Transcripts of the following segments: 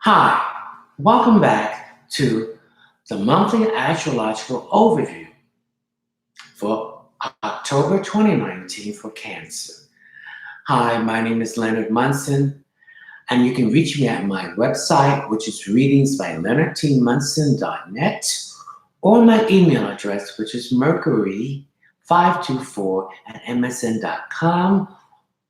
Hi, welcome back to the monthly astrological overview for October 2019 for Cancer. Hi, my name is Leonard Munson, and you can reach me at my website, which is readingsbyleonardtmunson.net, or my email address, which is mercury524@msn.com,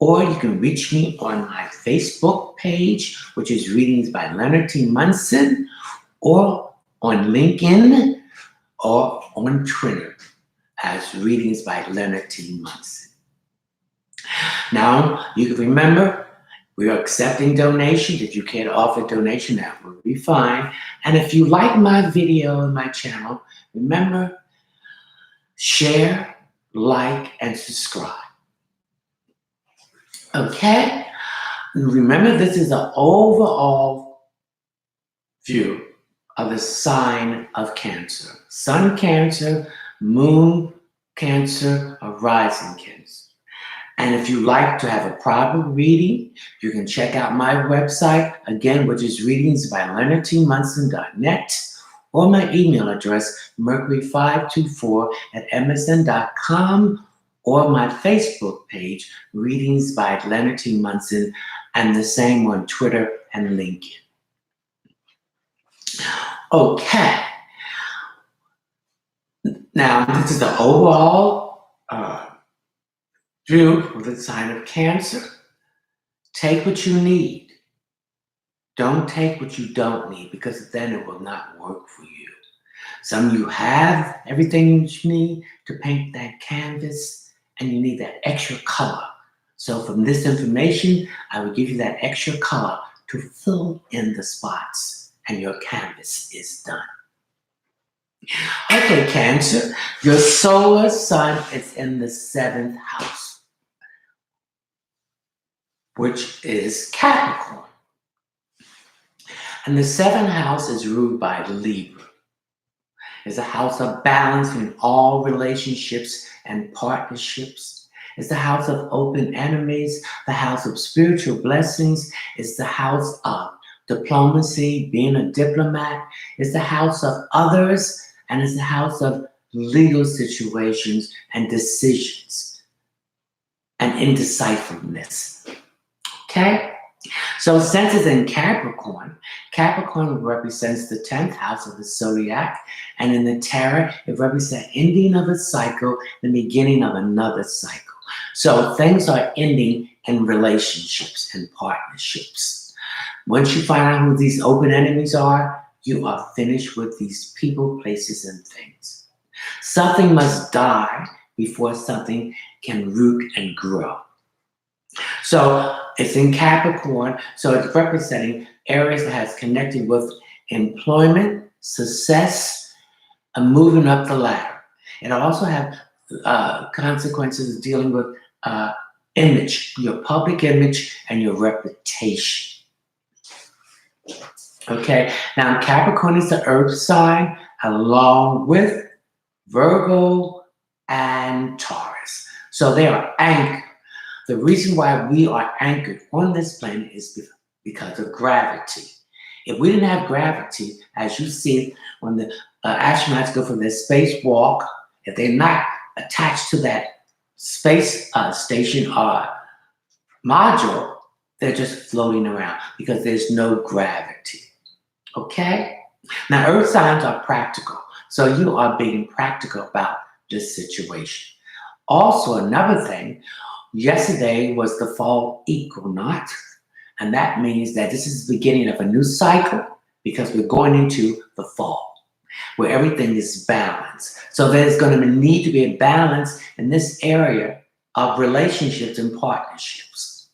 or you can reach me on my Facebook page, which is Readings by Leonard T. Munson, or on LinkedIn, or on Twitter as Readings by Leonard T. Munson. Now, you can remember, we are accepting donations. If you can't offer donation, that will be fine. And if you like my video and my channel, remember, share, like, and subscribe. Okay? Remember, this is an overall view of the sign of Cancer. Sun Cancer, Moon Cancer, or Rising Cancer. And if you like to have a private reading, you can check out my website, again, which is readingsbyleonardtmunson.net, or my email address, mercury524@msn.com, or my Facebook page, Readings by Leonard T. Munson, and the same on Twitter and LinkedIn. Okay. Now, this is the overall view of the sign of Cancer. Take what you need. Don't take what you don't need, because then it will not work for you. Some of you have everything you need to paint that canvas, and you need that extra color. So from this information, I will give you that extra color to fill in the spots, and your canvas is done. Okay, Cancer, your solar sign is in the 7th house, which is Capricorn. And the 7th house is ruled by Libra. It's a house of balance in all relationships and partnerships. It's the house of open enemies, the house of spiritual blessings. It's the house of diplomacy, being a diplomat. It's the house of others, and it's the house of legal situations and decisions and indecisiveness. Okay? So since it's in Capricorn, Capricorn represents the 10th house of the zodiac, and in the tarot, it represents ending of a cycle, the beginning of another cycle. So things are ending in relationships and partnerships. Once you find out who these open enemies are, you are finished with these people, places, and things. Something must die before something can root and grow. So it's in Capricorn, so it's representing areas that has connected with employment, success, and moving up the ladder. It also have consequences dealing with image, your public image, and your reputation. Okay, now Capricorn is the earth sign, along with Virgo and Taurus. So they are anchored. The reason why we are anchored on this planet is because of gravity. If we didn't have gravity, as you see when the astronauts go for their spacewalk, if they're not attached to that space station or module, they're just floating around because there's no gravity. Okay? Now, earth signs are practical, so you are being practical about this situation. Also, another thing, yesterday was the fall equinox, and that means that this is the beginning of a new cycle because we're going into the fall where everything is balanced. So there's going to need to be a balance in this area of relationships and partnerships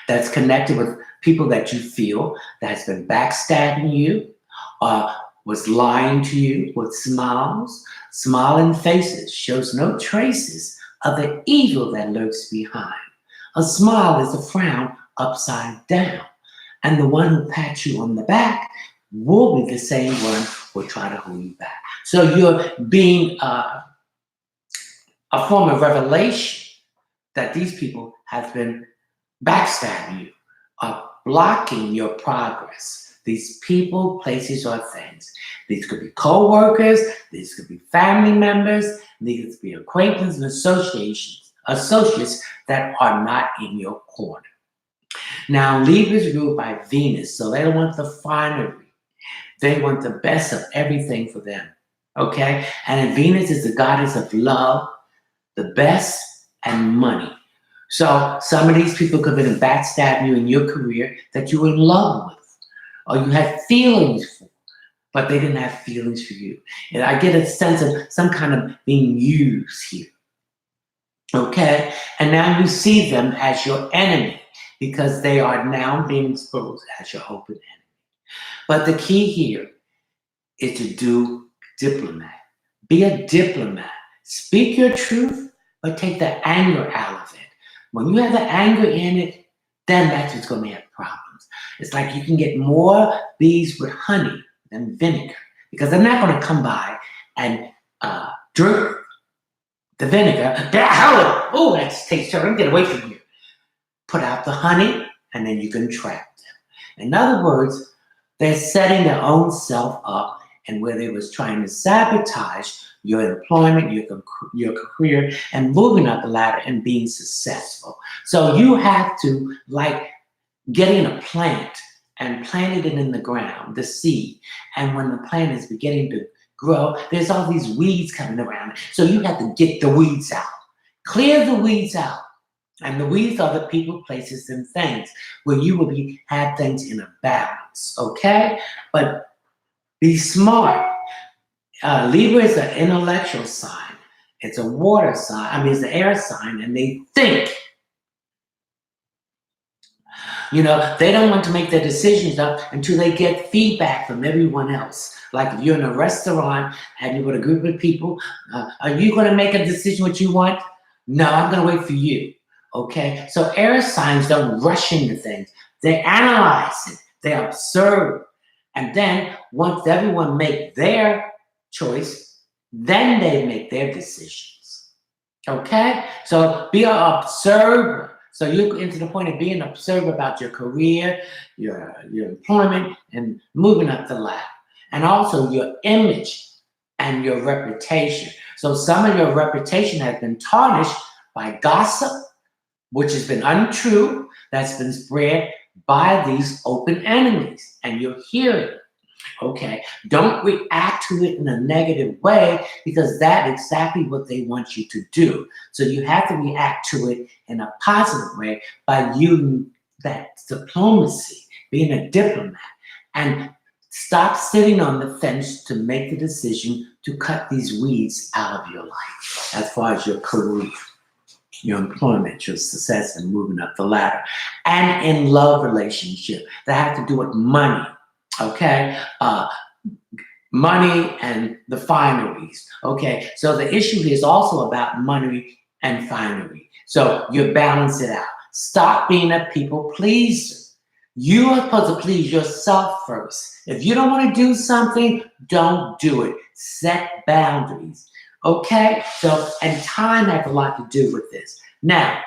that's connected with people that you feel that has been backstabbing you, was lying to you with smiles. Smiling faces shows no traces of the evil that lurks behind. A smile is a frown upside down, and the one who pats you on the back will be the same one who will try to hold you back. So you're being a form of revelation that these people have been backstabbing you, blocking your progress, These people, places, or things. These could be co-workers, these could be family members, these could be acquaintances and associates that are not in your corner. Now, Libra is ruled by Venus, so they don't want the finery. They want the best of everything for them. Okay? And Venus is the goddess of love, the best, and money. So some of these people could have been backstabbing you in your career that you were in love with, or you had feelings for, but they didn't have feelings for you. And I get a sense of some kind of being used here. Okay? And now you see them as your enemy because they are now being exposed as your open enemy. But the key here is to do diplomat. Be a diplomat. Speak your truth, but take the anger out of it. When you have the anger in it, then that's what's going to have problems. It's like you can get more bees with honey than vinegar because they're not going to come by and drink the vinegar. Oh, that tastes terrible. Get away from here. Put out the honey, and then you can trap them. In other words, they're setting their own self up, and where they was trying to sabotage your employment, your career, and moving up the ladder and being successful. So you have to, like, get in a plant and plant it in the ground, the seed. And when the plant is beginning to grow, there's all these weeds coming around. So you have to get the weeds out. Clear the weeds out. And the weeds are the people, places, and things where you will have things in a balance, okay? But be smart. Libra is an intellectual sign. It's a water sign. It's an air sign, and they think. You know, they don't want to make their decisions up until they get feedback from everyone else. Like if you're in a restaurant and you're with a group of people, are you going to make a decision what you want? No, I'm going to wait for you. Okay? So air signs don't rush into things. They analyze it. They observe. And then once everyone make their choice, then they make their decisions. Okay? So be an observer. So you get to the point of being an observer about your career, your employment, and moving up the ladder. And also your image and your reputation. So some of your reputation has been tarnished by gossip, which has been untrue, that's been spread by these open enemies. And you're hearing it. Okay, don't react to it in a negative way because that's exactly what they want you to do. So you have to react to it in a positive way by using that diplomacy, being a diplomat, and stop sitting on the fence to make the decision to cut these weeds out of your life as far as your career, your employment, your success, and moving up the ladder. And in love relationship, that have to do with money. Okay, money and the fineries. Okay, so the issue is also about money and finery. So you balance it out. Stop being a people pleaser. You are supposed to please yourself first. If you don't want to do something, don't do it. Set boundaries. Okay, so and time has a lot to do with this. Now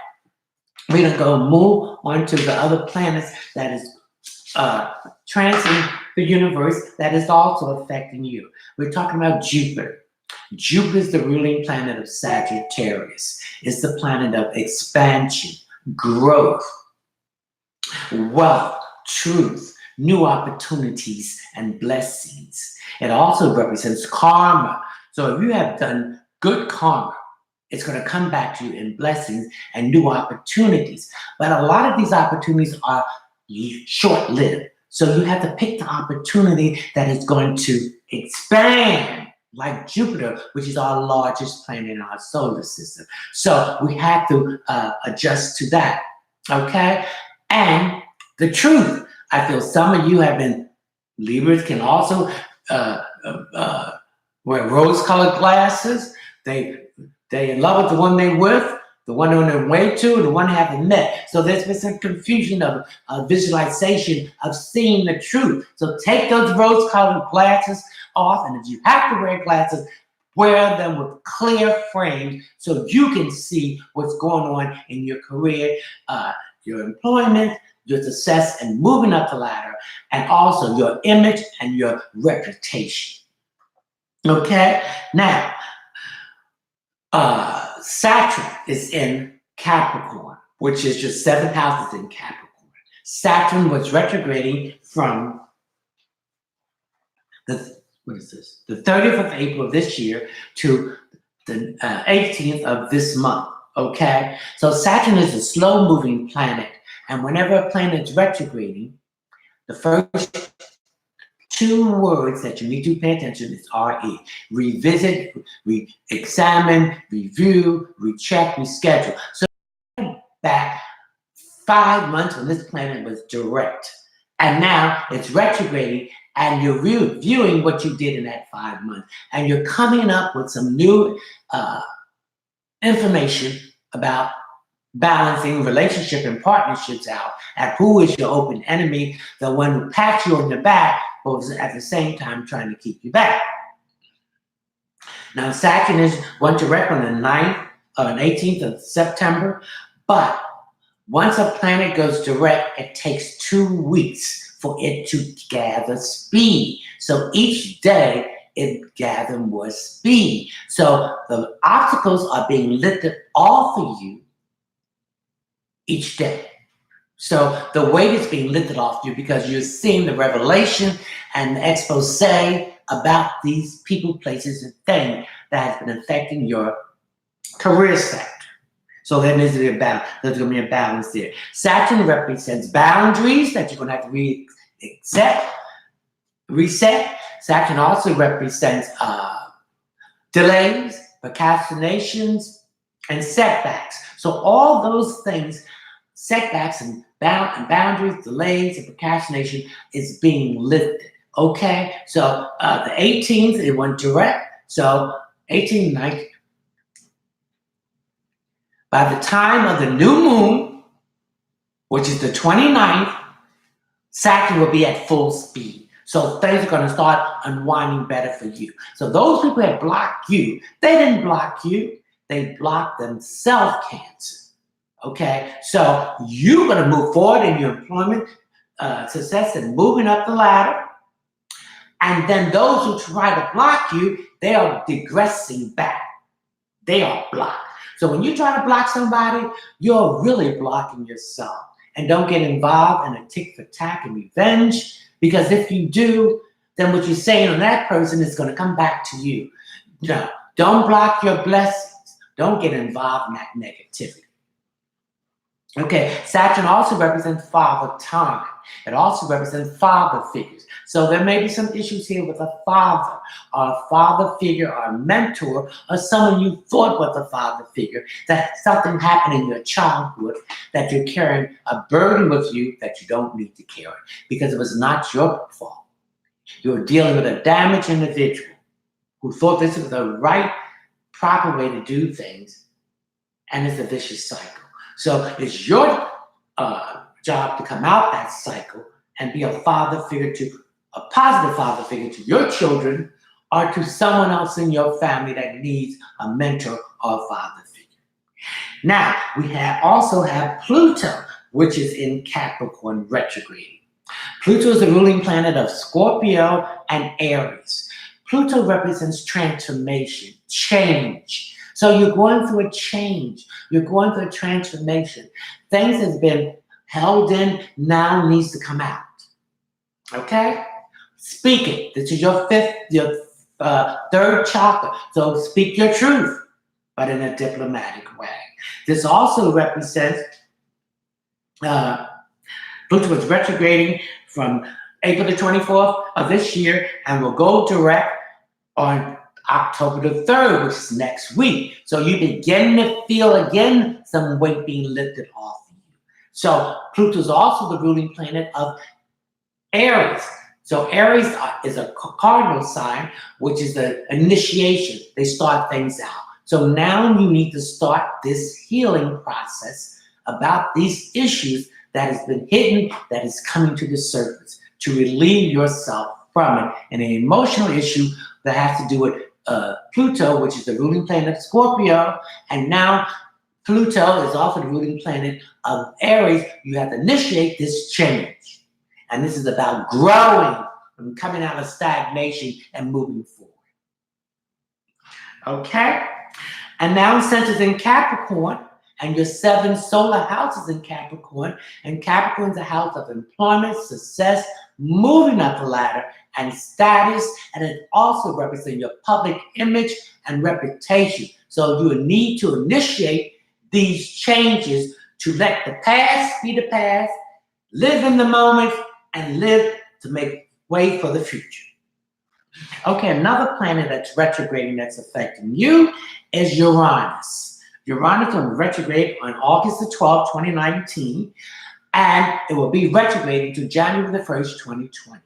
we're gonna go move on to the other planets that is transiting the universe that is also affecting you. We're talking about Jupiter. Jupiter is the ruling planet of Sagittarius. It's the planet of expansion, growth, wealth, truth, new opportunities, and blessings. It also represents karma. So if you have done good karma, it's going to come back to you in blessings and new opportunities. But a lot of these opportunities are short-lived. So you have to pick the opportunity that is going to expand, like Jupiter, which is our largest planet in our solar system. So we have to adjust to that, okay? And the truth, I feel some of you have been, Libras can also wear rose-colored glasses. They in love with the one they with, the one on their way to, the one they haven't met. So there's been some confusion of visualization of seeing the truth. So take those rose-colored glasses off, and if you have to wear glasses, wear them with clear frames so you can see what's going on in your career, your employment, your success and moving up the ladder, and also your image and your reputation. Okay? Now, Saturn is in Capricorn, which is your seventh house is in Capricorn. Saturn was retrograding from the 30th of April of this year to the 18th of this month. Okay, so Saturn is a slow-moving planet, and whenever a planet is retrograding, the first two words that you need to pay attention is RE. Revisit, re-examine, review, recheck, reschedule. So back 5 months when this planet was direct, and now it's retrograding, and you're reviewing what you did in that 5 months, and you're coming up with some new information about balancing relationship and partnerships out, and who is your open enemy, the one who pats you on the back, but was at the same time trying to keep you back. Now, Saturn is one direct on the 9th or 18th of September, but once a planet goes direct, it takes 2 weeks for it to gather speed. So each day, it gathers more speed. So the obstacles are being lifted off of you each day. So the weight is being lifted off you because you're seeing the revelation and the expose about these people, places, and things that has been affecting your career sector. So there needs to be a balance. There's going to be a balance there. Saturn represents boundaries that you're going to have to reset. Saturn also represents delays, procrastinations, and setbacks. So all those things, setbacks and boundaries, delays, and procrastination is being lifted. Okay? So the 18th, it went direct. So 18th, 19th. By the time of the new moon, which is the 29th, Saturn will be at full speed. So things are going to start unwinding better for you. So those people that blocked you, they didn't block you. They blocked themselves cancer. Okay? So you're going to move forward in your employment success and moving up the ladder. And then those who try to block you, they are digressing back. They are blocked. So when you try to block somebody, you're really blocking yourself. And don't get involved in a tick for tack and revenge, because if you do, then what you're saying on that person is going to come back to you. No, don't block your blessings. Don't get involved in that negativity. Okay, Saturn also represents father time. It also represents father figures. So there may be some issues here with a father, or a father figure, or a mentor, or someone you thought was a father figure, that something happened in your childhood that you're carrying a burden with you that you don't need to carry because it was not your fault. You're dealing with a damaged individual who thought this was the right, proper way to do things, and it's a vicious cycle. So it's your job to come out that cycle and be a father figure a positive father figure to your children or to someone else in your family that needs a mentor or a father figure. Now, we also have Pluto, which is in Capricorn retrograde. Pluto is the ruling planet of Scorpio and Aries. Pluto represents transformation, change. So you're going through a change. You're going through a transformation. Things that's been held in now needs to come out. Okay? Speak it. This is your third chakra. So speak your truth, but in a diplomatic way. This also represents Pluto is retrograding from April the 24th of this year and will go direct on October the 3rd, which is next week. So you begin to feel again some weight being lifted off of you. So Pluto is also the ruling planet of Aries. So Aries is a cardinal sign, which is the initiation. They start things out. So now you need to start this healing process about these issues that has been hidden, that is coming to the surface, to relieve yourself from it. And an emotional issue that has to do with Pluto, which is the ruling planet of Scorpio, and now Pluto is also the ruling planet of Aries. You have to initiate this change. And this is about growing and coming out of stagnation and moving forward. Okay? And now since it's in Capricorn, and your 7 solar houses in Capricorn, and Capricorn's a house of employment, success, moving up the ladder, and status, and it also represents your public image and reputation. So you need to initiate these changes to let the past be the past, live in the moment, and live to make way for the future. Okay, another planet that's retrograding that's affecting you is Uranus. Uranus will retrograde on August the 12th, 2019, and it will be retrograding to January the 1st, 2020.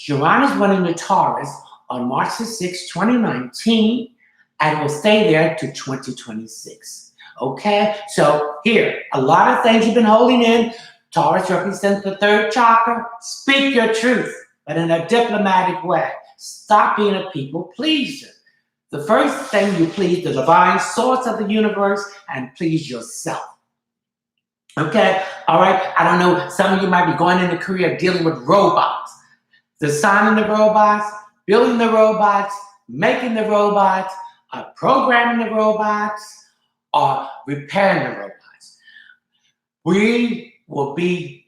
Uranus went into Taurus on March the 6th, 2019, and will stay there to 2026. Okay, so here, a lot of things you've been holding in. Taurus represents the 3rd chakra. Speak your truth, but in a diplomatic way. Stop being a people pleaser. The first thing you please the divine source of the universe and please yourself. Okay, all right. I don't know. Some of you might be going into career dealing with robots, designing the robots, building the robots, making the robots, programming the robots, or repairing the robots. We will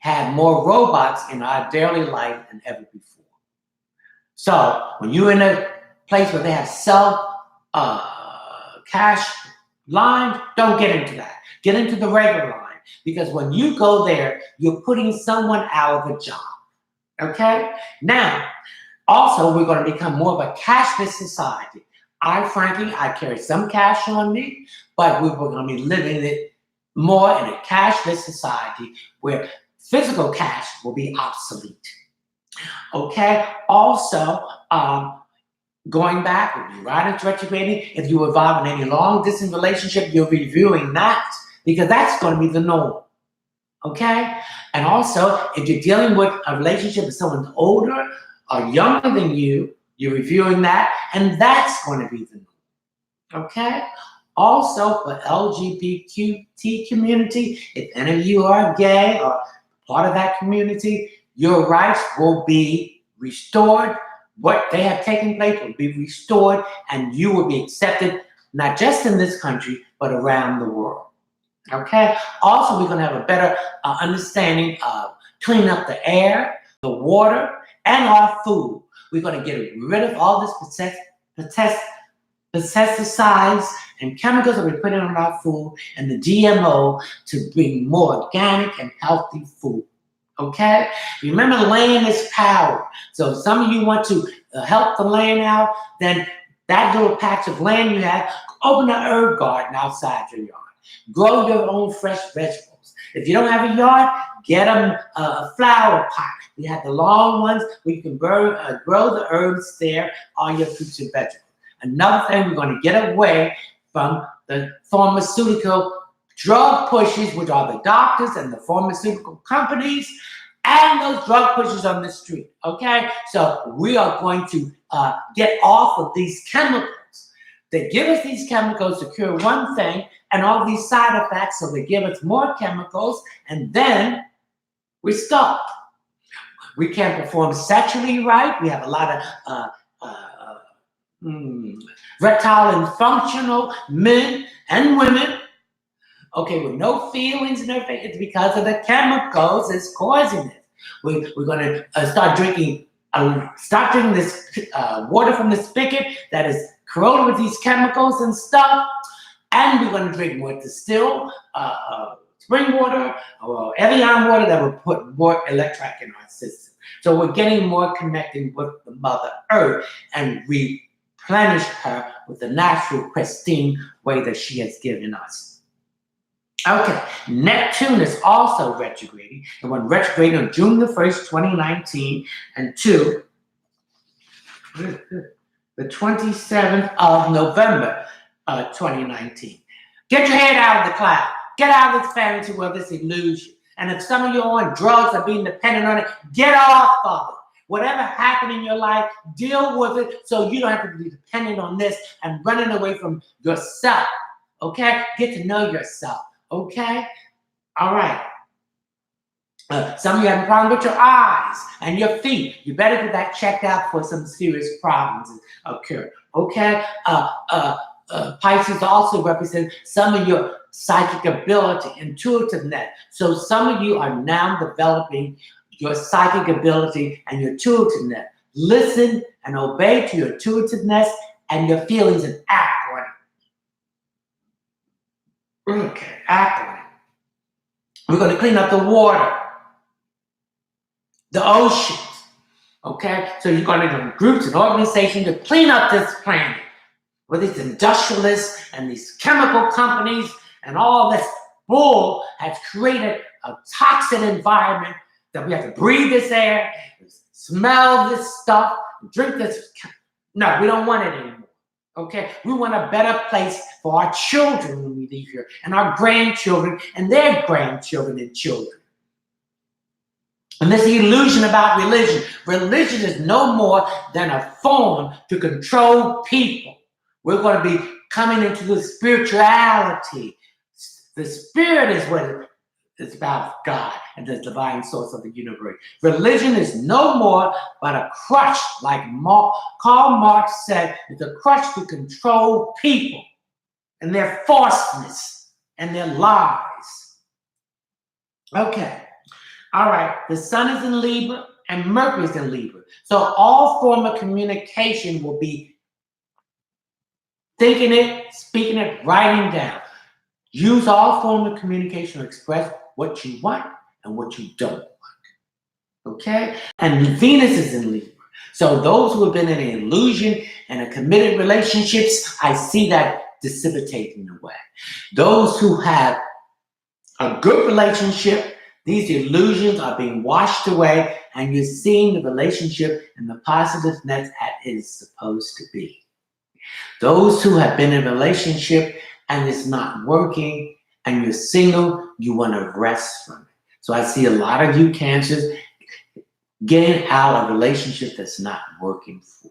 have more robots in our daily life than ever before. So when you're in a place where they have cash lines, don't get into that. Get into the regular line. Because when you go there, you're putting someone out of a job. Okay? Now, also, we're going to become more of a cashless society. Frankly, I carry some cash on me, but we're going to be living it more in a cashless society where physical cash will be obsolete. Okay? Also, going back, Uranus retrograding, if you involve in any long-distance relationship, you're reviewing that because that's going to be the norm. Okay? And also, if you're dealing with a relationship with someone older or younger than you, you're reviewing that, and that's going to be the norm. Okay? Also, for LGBTQ community, if any of you are gay or part of that community, your rights will be restored. What they have taken place will be restored, and you will be accepted, not just in this country, but around the world. Okay? Also, we're going to have a better understanding of cleaning up the air, the water, and our food. We're going to get rid of all this pesticides and chemicals that we're putting on our food and the GMO to bring more organic and healthy food. Okay? Remember, land is power. So if some of you want to help the land out, then that little patch of land you have, open an herb garden outside your yard. Grow your own fresh vegetables. If you don't have a yard, get a flower pot. We have the long ones where you can grow the herbs there, all your fruits and vegetables. Another thing, we're going to get away from the pharmaceutical drug pushes, which are the doctors and the pharmaceutical companies, and those drug pushes on the street. Okay? So we are going to get off of these chemicals. They give us these chemicals to cure one thing, and all these side effects, so they give us more chemicals, and then we stop. We can't perform sexually right. We have a lot of erectile and functional men and women, okay, with no feelings and everything. It's because of the chemicals that's causing it. We're going to start drinking this water from the spigot that is corroded with these chemicals and stuff. And we're going to drink more distilled spring water or Evian water that will put more electrolyte in our system. So we're getting more connected with the Mother Earth and replenish her with the natural, pristine way that she has given us. Okay, Neptune is also retrograding. It went retrograde on June the 1st, 2019, and to the 27th of November, 2019. Get your head out of the cloud. Get out of this fantasy world, this illusion. And if some of you are on drugs or being dependent on it, get off of it. Whatever happened in your life, deal with it so you don't have to be dependent on this and running away from yourself. Okay? Get to know yourself. Okay? All right. Some of you have a problem with your eyes and your feet. You better get that checked out for some serious problems occur. Okay? Pisces also represent some of your psychic ability, intuitiveness. So some of you are now developing your psychic ability and your intuitiveness. Listen and obey to your intuitiveness and your feelings and act on it. Okay, act on it. We're going to clean up the water, the oceans. Okay, so you're going to do groups and organizations to clean up this planet with these industrialists and these chemical companies and all this bull has created a toxic environment that we have to breathe this air, smell this stuff, drink this. No, we don't want it anymore. Okay, we want a better place for our children when we leave here, and our grandchildren and their grandchildren and children. And this illusion about religion. Religion is no more than a form to control people. We're going to be coming into the spirituality. The spirit is what it's about, God and the divine source of the universe. Religion is no more but a crutch, like Karl Marx said, it's a crutch to control people and their falseness and their lies. Okay. All right, the sun is in Libra and Mercury is in Libra. So all form of communication will be thinking it, speaking it, writing down. Use all form of communication to express what you want and what you don't want. Okay? And Venus is in Libra. So those who have been in an illusion and a committed relationships, I see that dissipating away. Those who have a good relationship, these illusions are being washed away, and you're seeing the relationship and the positiveness that it is supposed to be. Those who have been in a relationship and it's not working, and you're single, you want to rest from it. So I see a lot of you Cancers getting out of a relationship that's not working for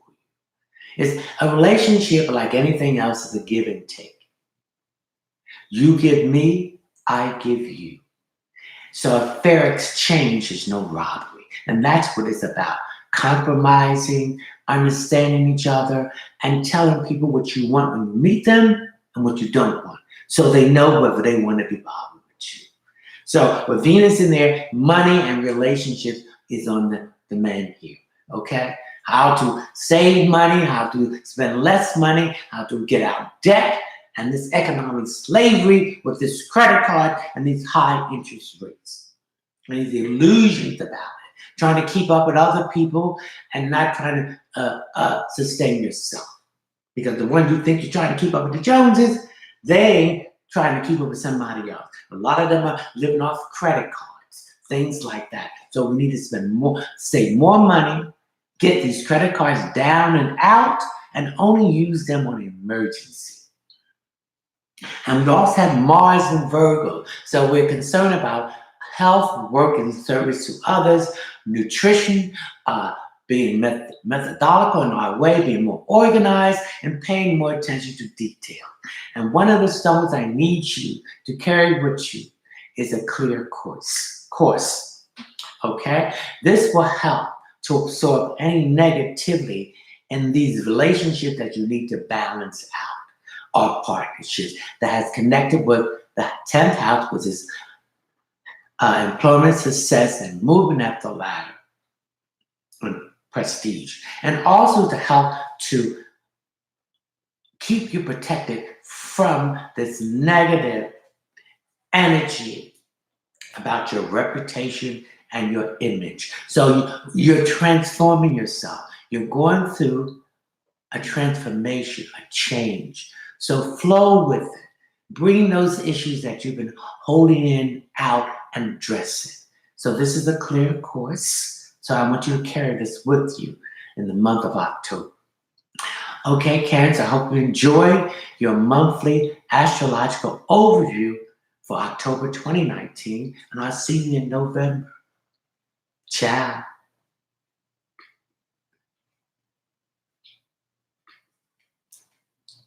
you. It's a relationship like anything else is a give and take. You give me, I give you. So a fair exchange is no robbery. And that's what it's about. Compromising, understanding each other, and telling people what you want when you meet them and what you don't want. So they know whether they want to be bothered with you. So with Venus in there, money and relationships is on the menu here. Okay? How to save money, how to spend less money, how to get out of debt, and this economic slavery with this credit card and these high interest rates. And these illusions about it. Trying to keep up with other people and not trying to sustain yourself. Because the ones you think you're trying to keep up with the Joneses, they trying to keep up with somebody else. A lot of them are living off credit cards, things like that. So we need to spend more, save more money, get these credit cards down and out, and only use them on emergency. And we also have Mars and Virgo. So we're concerned about health, work, and service to others, nutrition, being methodological in our way, being more organized, and paying more attention to detail. And one of the stones I need you to carry with you is a clear course. Okay? This will help to absorb any negativity in these relationships that you need to balance out. Or partnerships that has connected with the 10th house, which is employment, success, and moving up the ladder and prestige. And also to help to keep you protected from this negative energy about your reputation and your image. So you're transforming yourself. You're going through a transformation, a change. So flow with it. Bring those issues that you've been holding in out and address it. So this is a clear course. So I want you to carry this with you in the month of October. Okay, Cancer, I hope you enjoy your monthly astrological overview for October 2019. And I'll see you in November. Ciao.